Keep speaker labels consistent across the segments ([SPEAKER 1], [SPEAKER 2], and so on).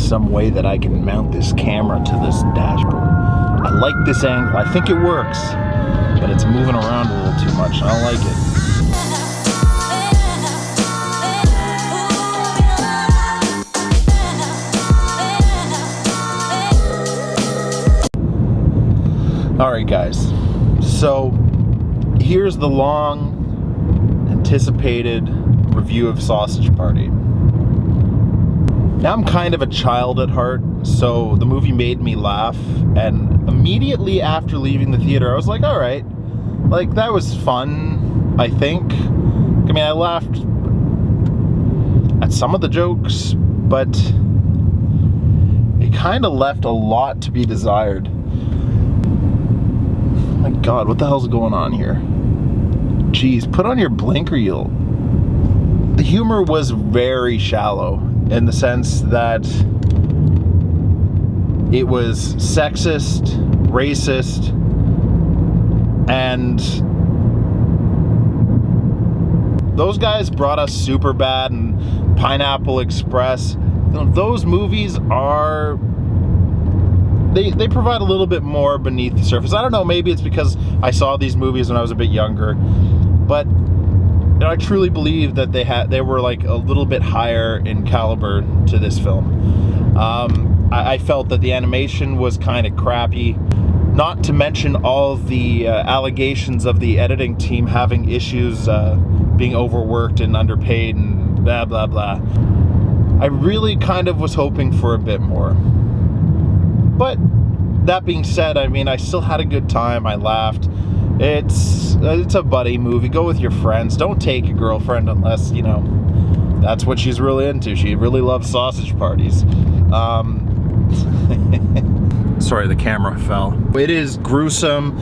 [SPEAKER 1] some way that I can mount this camera to this dashboard. I like this angle. I think it works, but it's moving around a little too much. I don't like it. Alright guys, so here's the long anticipated review of Sausage Party. Now I'm kind of a child at heart, so the movie made me laugh, and immediately after leaving the theater I was like, alright, like that was fun, I think. I mean, I laughed at some of the jokes, but it kind of left a lot to be desired. My God, what the hell's going on here? Jeez, put on your blinker, you. The humor was very shallow in the sense that it was sexist, racist, and those guys brought us Superbad and Pineapple Express. You know, those movies are... They provide a little bit more beneath the surface. I don't know, maybe it's because I saw these movies when I was a bit younger, but you know, I truly believe that they were like a little bit higher in caliber to this film. I felt that the animation was kind of crappy, not to mention all of the allegations of the editing team having issues being overworked and underpaid and blah blah blah. I really kind of was hoping for a bit more. But that being said, I mean, I still had a good time. I laughed. It's a buddy movie. Go with your friends. Don't take your girlfriend unless, you know, that's what she's really into. She really loves sausage parties. Sorry, the camera fell. It is gruesome.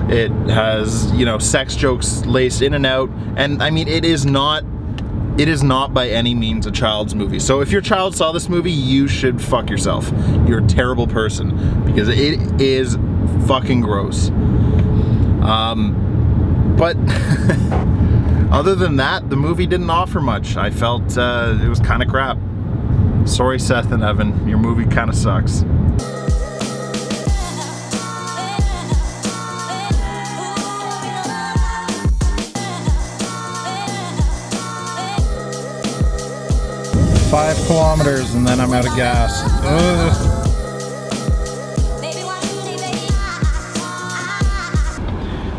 [SPEAKER 1] It has, you know, sex jokes laced in and out. And I mean, it is not by any means a child's movie. So if your child saw this movie, you should fuck yourself. You're a terrible person because it is fucking gross. But other than that, the movie didn't offer much. I felt it was kind of crap. Sorry, Seth and Evan, your movie kind of sucks. Five kilometers and then I'm out of gas. Ugh.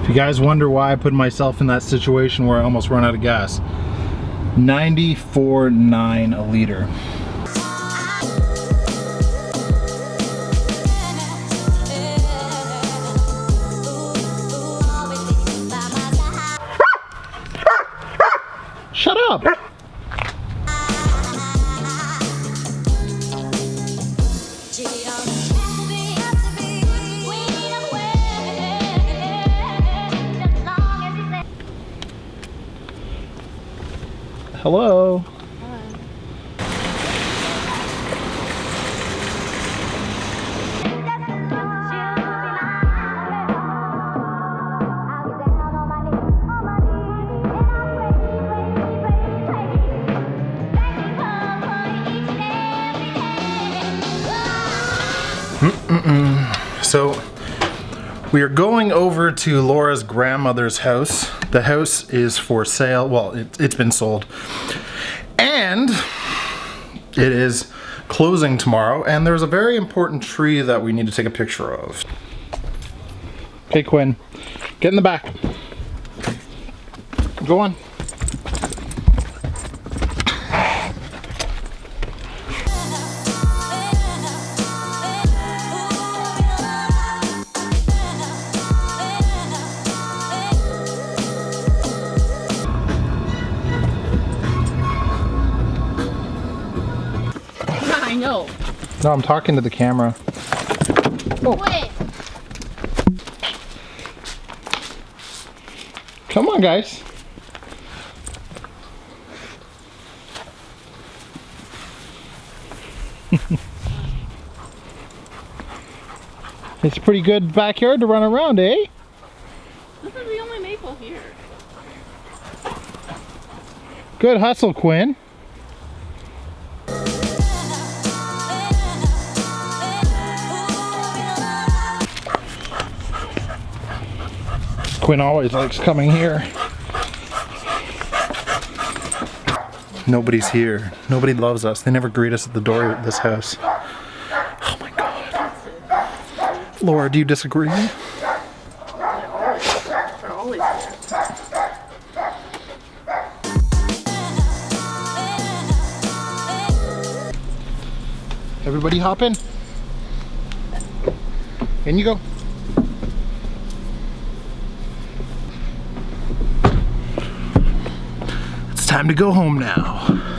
[SPEAKER 1] If you guys wonder why I put myself in that situation where I almost run out of gas, 94.9 a liter. Shut up! Hello. So we are going over to Laura's grandmother's house. The house is for sale. Well, it's been sold. And it is closing tomorrow. And there's a very important tree that we need to take a picture of. Okay, Quinn, get in the back. Go on.
[SPEAKER 2] I know.
[SPEAKER 1] No, I'm talking to the camera. Oh.
[SPEAKER 2] Wait.
[SPEAKER 1] Come on, guys. It's a pretty good backyard to run around, eh?
[SPEAKER 2] This is the only maple here.
[SPEAKER 1] Good hustle, Quinn.
[SPEAKER 3] Quinn always likes coming here. Nobody's here. Nobody loves us. They never greet us at the door of this house. Oh my God. Laura, do you disagree?
[SPEAKER 2] They're always here.
[SPEAKER 3] Everybody hop in. In you go. It's time to go home now.